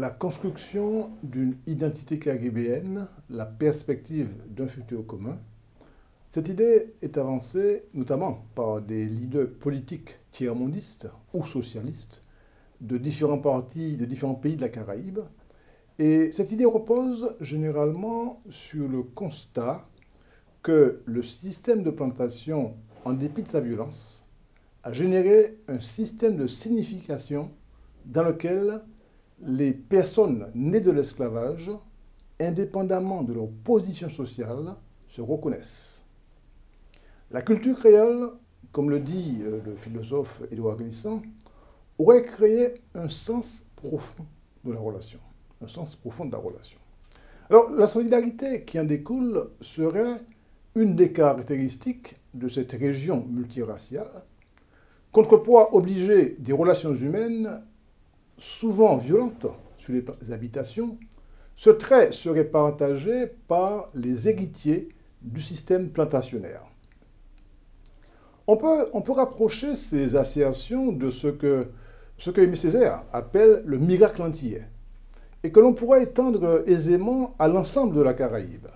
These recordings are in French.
La construction d'une identité caribéenne, la perspective d'un futur commun, cette idée est avancée notamment par des leaders politiques tiers-mondistes ou socialistes de différents partis, de différents pays de la Caraïbe. Et cette idée repose généralement sur le constat que le système de plantation, en dépit de sa violence, a généré un système de signification dans lequel les personnes nées de l'esclavage, indépendamment de leur position sociale, se reconnaissent. La culture créole, comme le dit le philosophe Édouard Glissant, aurait créé un sens profond de la relation. Un sens profond de la relation. Alors, la solidarité qui en découle serait une des caractéristiques de cette région multiraciale, contrepoids obligé des relations humaines souvent violentes sur les habitations. Ce trait serait partagé par les héritiers du système plantationnaire. On peut rapprocher ces assertions de ce que Aimé Césaire appelle le miracle antillais, et que l'on pourrait étendre aisément à l'ensemble de la Caraïbe.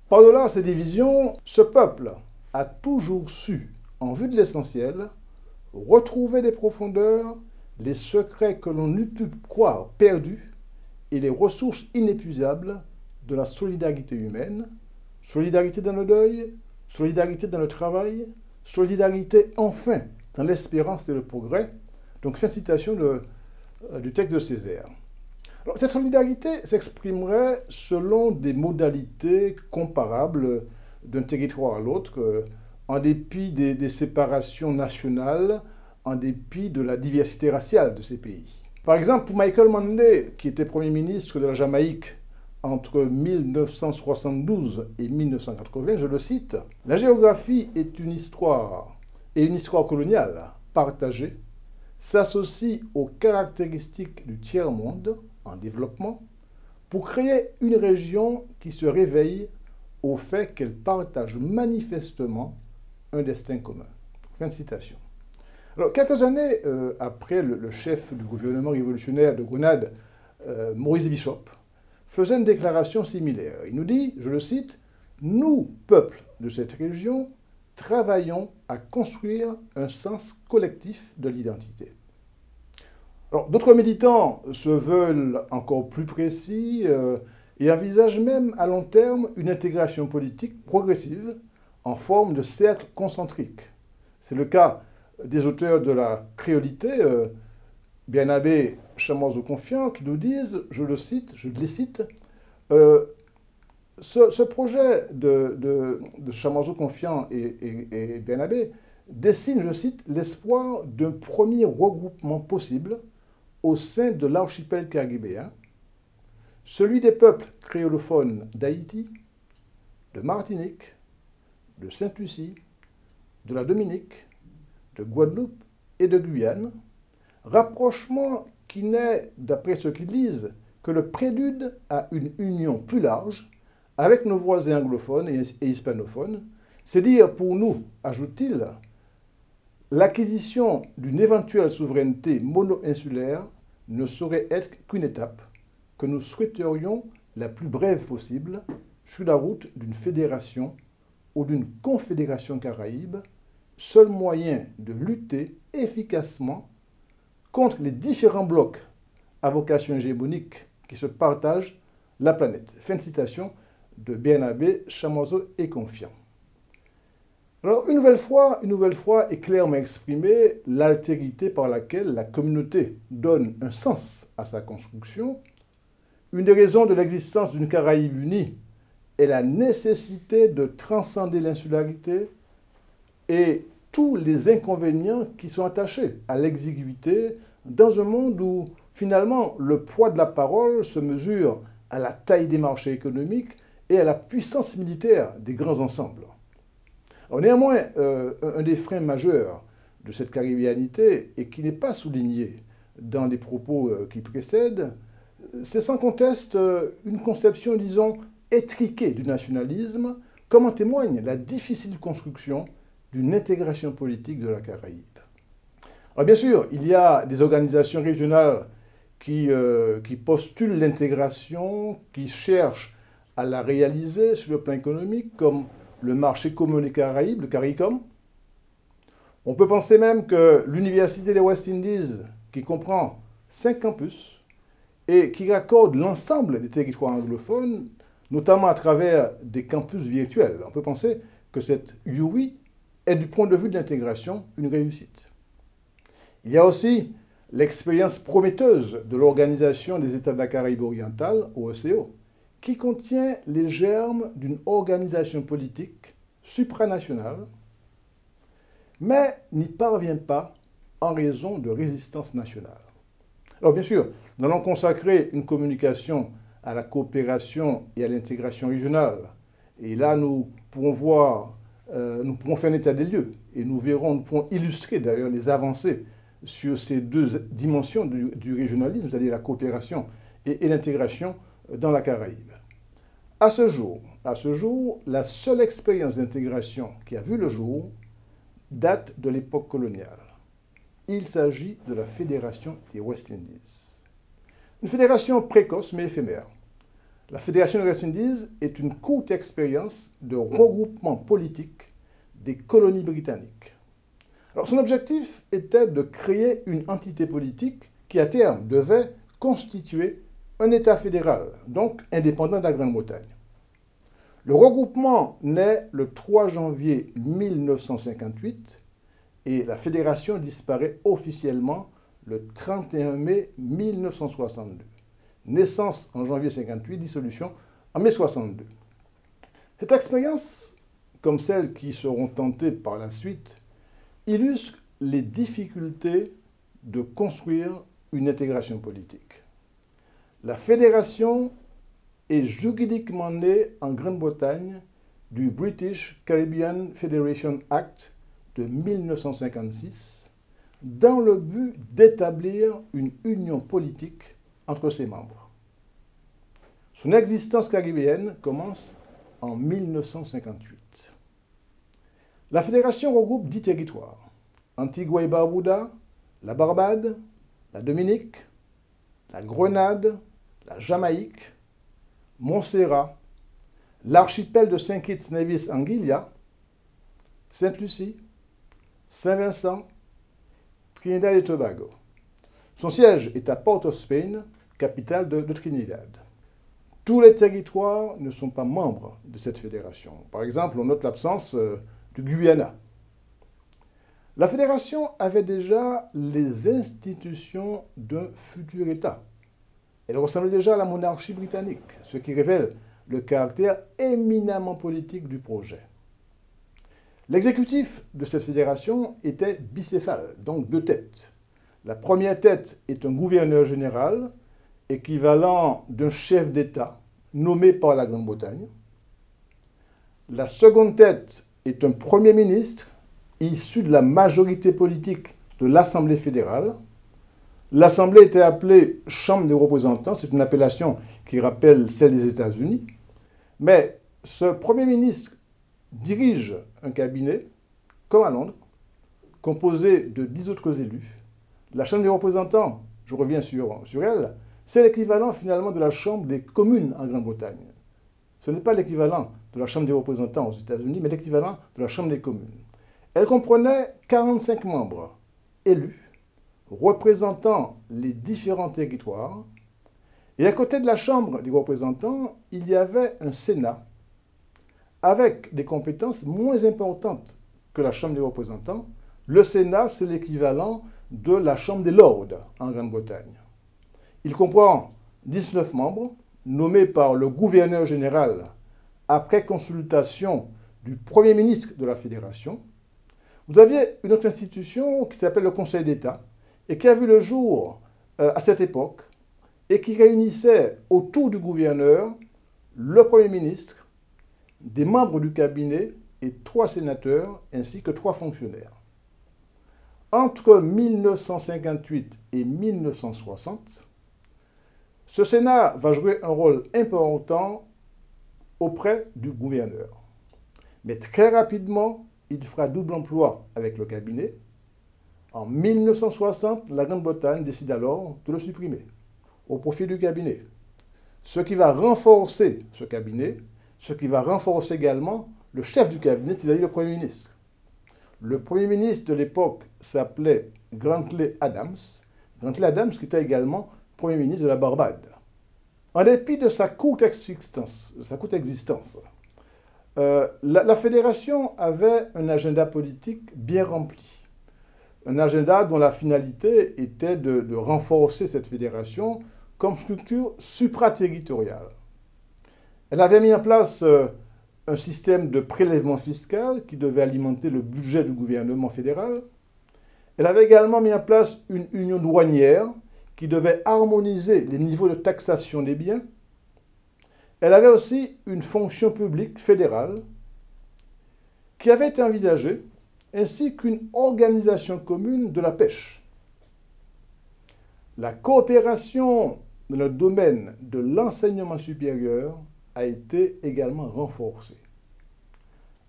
Par-delà ces divisions, ce peuple a toujours su, en vue de l'essentiel, retrouver des profondeurs, les secrets que l'on eût pu croire perdus et les ressources inépuisables de la solidarité humaine, solidarité dans le deuil, solidarité dans le travail, solidarité enfin dans l'espérance et le progrès. Donc, fin de citation du texte de Césaire. Alors, cette solidarité s'exprimerait selon des modalités comparables d'un territoire à l'autre, en dépit des séparations nationales, en dépit de la diversité raciale de ces pays. Par exemple, pour Michael Manley, qui était Premier ministre de la Jamaïque entre 1972 et 1980, je le cite, « La géographie est une histoire, et une histoire coloniale partagée, s'associe aux caractéristiques du tiers-monde en développement pour créer une région qui se réveille au fait qu'elle partage manifestement un destin commun. » Fin de citation. Alors, quelques années après, le chef du gouvernement révolutionnaire de Grenade, Maurice Bishop, faisait une déclaration similaire. Il nous dit, je le cite, « Nous, peuple de cette région, travaillons à construire un sens collectif de l'identité. » Alors, d'autres militants se veulent encore plus précis et envisagent même à long terme une intégration politique progressive en forme de cercle concentrique. C'est le cas des auteurs de la créolité, Bien-Abbé, Chamoiseau-Confiant, qui nous disent, je les cite, ce projet de Chamoiseau-Confiant et Bien-Abbé dessine, je cite, l'espoir d'un premier regroupement possible au sein de l'archipel caribéen, celui des peuples créolophones d'Haïti, de Martinique, de Sainte-Lucie, de la Dominique, de Guadeloupe et de Guyane, rapprochement qui n'est, d'après ceux qui lisent, que le prélude à une union plus large avec nos voisins anglophones et hispanophones. C'est dire pour nous, ajoute-t-il, l'acquisition d'une éventuelle souveraineté mono-insulaire ne saurait être qu'une étape que nous souhaiterions la plus brève possible sur la route d'une fédération ou d'une confédération caraïbe, seul moyen de lutter efficacement contre les différents blocs à vocation hégémonique qui se partagent la planète. Fin de citation de Bien-Abbé, Chamoiseau et Confiant. Alors, une nouvelle fois est clairement exprimée l'altérité par laquelle la communauté donne un sens à sa construction. Une des raisons de l'existence d'une Caraïbe unie est la nécessité de transcender l'insularité et tous les inconvénients qui sont attachés à l'exiguïté dans un monde où, finalement, le poids de la parole se mesure à la taille des marchés économiques et à la puissance militaire des grands ensembles. Alors, néanmoins, un des freins majeurs de cette caribéanité, et qui n'est pas souligné dans les propos qui précèdent, c'est sans conteste une conception, disons, étriquée du nationalisme, comme en témoigne la difficile construction d'une intégration politique de la Caraïbe. Alors bien sûr, il y a des organisations régionales qui postulent l'intégration, qui cherchent à la réaliser sur le plan économique, comme le marché commun des Caraïbes, le CARICOM. On peut penser même que l'Université des West Indies, qui comprend 5 campus et qui raccorde l'ensemble des territoires anglophones, notamment à travers des campus virtuels, on peut penser que cette UWI est du point de vue de l'intégration une réussite. Il y a aussi l'expérience prometteuse de l'Organisation des États de la Caraïbe orientale, OECO, qui contient les germes d'une organisation politique supranationale, mais n'y parvient pas en raison de résistance nationale. Alors bien sûr, nous allons consacrer une communication à la coopération et à l'intégration régionale. Et là, nous pourrons voir, nous pourrons faire un état des lieux et nous pourrons illustrer d'ailleurs les avancées sur ces deux dimensions du régionalisme, c'est-à-dire la coopération et l'intégration dans la Caraïbe. À ce jour, la seule expérience d'intégration qui a vu le jour date de l'époque coloniale. Il s'agit de la Fédération des West Indies. Une fédération précoce mais éphémère. La Fédération des West Indies est une courte expérience de regroupement politique des colonies britanniques. Alors, son objectif était de créer une entité politique qui, à terme, devait constituer un État fédéral, donc indépendant de la Grande-Bretagne. Le regroupement naît le 3 janvier 1958 et la fédération disparaît officiellement le 31 mai 1962. Naissance en janvier 58, dissolution en mai 62. Cette expérience, comme celles qui seront tentées par la suite, illustre les difficultés de construire une intégration politique. La fédération est juridiquement née en Grande-Bretagne du British Caribbean Federation Act de 1956 dans le but d'établir une union politique entre ses membres. Son existence caribéenne commence en 1958. La fédération regroupe 10 territoires: Antigua et Barbuda, la Barbade, la Dominique, la Grenade, la Jamaïque, Montserrat, l'archipel de Saint Kitts, Nevis, Anguilla, Sainte-Lucie, Saint-Vincent, Trinidad et Tobago. Son siège est à Port-of-Spain, capitale de Trinidad. Tous les territoires ne sont pas membres de cette fédération. Par exemple, on note l'absence du Guyana. La fédération avait déjà les institutions d'un futur État. Elle ressemblait déjà à la monarchie britannique, ce qui révèle le caractère éminemment politique du projet. L'exécutif de cette fédération était bicéphale, donc 2 têtes. La première tête est un gouverneur général, équivalent d'un chef d'État nommé par la Grande-Bretagne. La seconde tête est un premier ministre issu de la majorité politique de l'Assemblée fédérale. L'Assemblée était appelée Chambre des représentants, c'est une appellation qui rappelle celle des États-Unis. Mais ce Premier ministre dirige un cabinet, comme à Londres, composé de 10 autres élus. La Chambre des représentants, je reviens sur elle, c'est l'équivalent finalement de la Chambre des communes en Grande-Bretagne. Ce n'est pas l'équivalent de la Chambre des représentants aux États-Unis, mais l'équivalent de la Chambre des communes. Elle comprenait 45 membres élus, représentant les différents territoires. Et à côté de la Chambre des représentants, il y avait un Sénat avec des compétences moins importantes que la Chambre des représentants. Le Sénat, c'est l'équivalent de la Chambre des Lords en Grande-Bretagne. Il comprend 19 membres nommés par le gouverneur général après consultation du Premier ministre de la Fédération. Vous aviez une autre institution qui s'appelle le Conseil d'État et qui a vu le jour à cette époque et qui réunissait autour du gouverneur le Premier ministre, des membres du cabinet et 3 sénateurs ainsi que 3 fonctionnaires. Entre 1958 et 1960, ce Sénat va jouer un rôle important auprès du gouverneur. Mais très rapidement, il fera double emploi avec le cabinet. En 1960, la Grande-Bretagne décide alors de le supprimer. au profit du cabinet. Ce qui va renforcer ce cabinet, ce qui va renforcer également le chef du cabinet, c'est-à-dire le Premier ministre. Le Premier ministre de l'époque s'appelait Grantley Adams. Grantley Adams qui était également Premier ministre de la Barbade. En dépit de sa courte existence, la fédération avait un agenda politique bien rempli. Un agenda dont la finalité était de renforcer cette fédération comme structure supraterritoriale. Elle avait mis en place un système de prélèvement fiscal qui devait alimenter le budget du gouvernement fédéral. Elle avait également mis en place une union douanière qui devait harmoniser les niveaux de taxation des biens. Elle avait aussi une fonction publique fédérale qui avait été envisagée, ainsi qu'une organisation commune de la pêche. La coopération dans le domaine de l'enseignement supérieur a été également renforcée.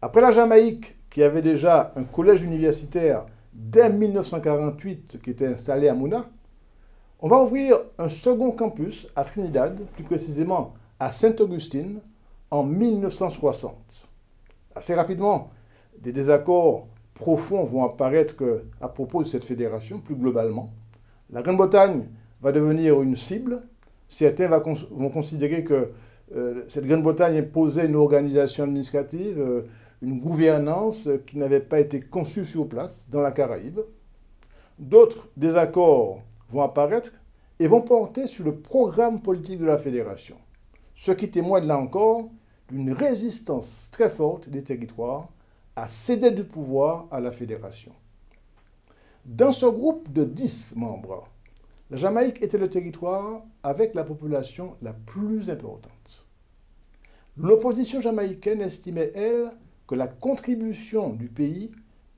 Après la Jamaïque, qui avait déjà un collège universitaire dès 1948 qui était installé à Mouna, on va ouvrir un second campus à Trinidad, plus précisément à Saint-Augustine, en 1960. Assez rapidement, des désaccords profonds vont apparaître à propos de cette fédération, plus globalement. La Grande-Bretagne va devenir une cible. Certains vont considérer que cette Grande-Bretagne imposait une organisation administrative, une gouvernance qui n'avait pas été conçue sur place dans la Caraïbe. D'autres désaccords vont apparaître et vont porter sur le programme politique de la fédération, ce qui témoigne là encore d'une résistance très forte des territoires à céder du pouvoir à la fédération. Dans ce groupe de 10 membres, la Jamaïque était le territoire avec la population la plus importante. L'opposition jamaïcaine estimait, elle, que la contribution du pays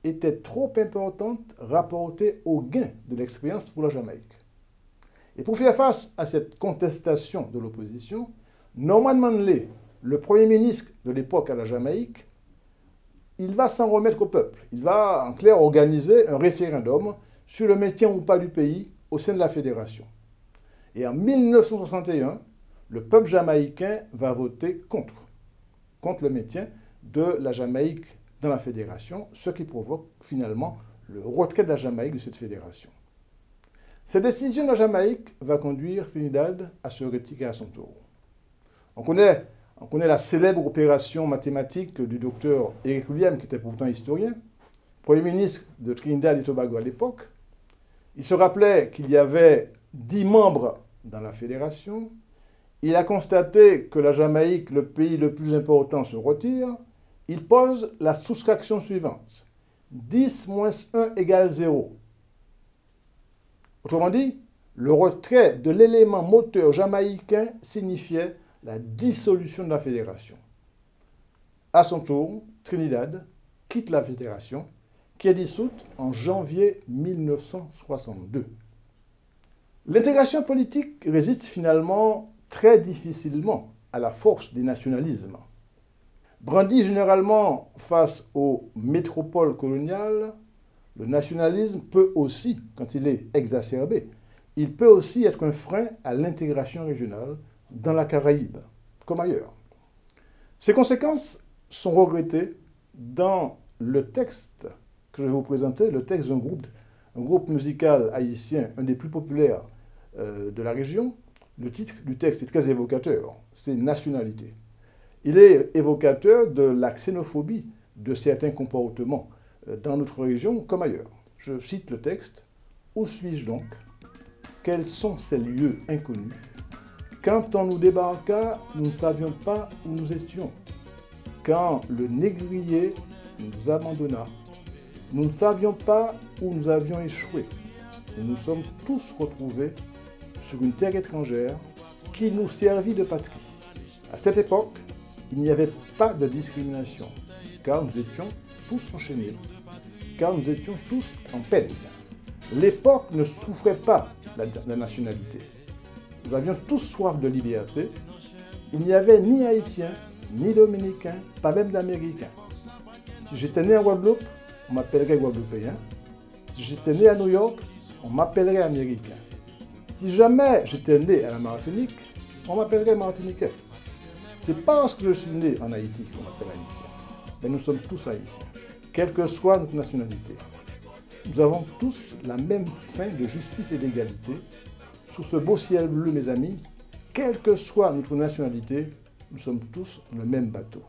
était trop importante rapportée aux gains de l'expérience pour la Jamaïque. Et pour faire face à cette contestation de l'opposition, Norman Manley, le Premier ministre de l'époque à la Jamaïque, il va s'en remettre au peuple. Il va, en clair, organiser un référendum sur le maintien ou pas du pays au sein de la fédération. Et en 1961, le peuple jamaïcain va voter contre le maintien de la Jamaïque dans la fédération, ce qui provoque finalement le retrait de la Jamaïque de cette fédération. Cette décision de la Jamaïque va conduire Trinidad à se retirer à son tour. On connaît la célèbre opération mathématique du docteur Eric Williams, qui était pourtant historien, Premier ministre de Trinidad et Tobago à l'époque. Il se rappelait qu'il y avait 10 membres dans la fédération. Il a constaté que la Jamaïque, le pays le plus important, se retire. Il pose la soustraction suivante. 10 moins 1 égale 0. Autrement dit, le retrait de l'élément moteur jamaïcain signifiait la dissolution de la fédération. À son tour, Trinidad quitte la fédération, qui est dissoute en janvier 1962. L'intégration politique résiste finalement très difficilement à la force des nationalismes. Brandi généralement face aux métropoles coloniales, le nationalisme peut aussi, quand il est exacerbé, il peut aussi être un frein à l'intégration régionale dans la Caraïbe, comme ailleurs. Ces conséquences sont regrettées dans le texte que je vais vous présenter, le texte d'un groupe musical haïtien, un des plus populaires de la région. Le titre du texte est très évocateur, c'est « Nationalité ». Il est évocateur de la xénophobie de certains comportements dans notre région comme ailleurs. Je cite le texte. « Où suis-je donc? Quels sont ces lieux inconnus? Quand on nous débarqua, nous ne savions pas où nous étions. Quand le négrier nous abandonna, nous ne savions pas où nous avions échoué. Nous nous sommes tous retrouvés sur une terre étrangère qui nous servit de patrie. À cette époque, il n'y avait pas de discrimination, car nous étions tous enchaînés, car nous étions tous en peine. L'époque ne souffrait pas de la nationalité. Nous avions tous soif de liberté. Il n'y avait ni Haïtiens, ni Dominicains, pas même d'Américains. Si j'étais né à Guadeloupe, on m'appellerait Guadeloupéen. Si j'étais né à New York, on m'appellerait Américain. Si jamais j'étais né à la Martinique, on m'appellerait Martiniquais. C'est parce que je suis né en Haïti qu'on m'appelle Haïtien. Mais nous sommes tous Haïtiens, quelle que soit notre nationalité. Nous avons tous la même faim de justice et d'égalité. Sous ce beau ciel bleu, mes amis, quelle que soit notre nationalité, nous sommes tous dans le même bateau.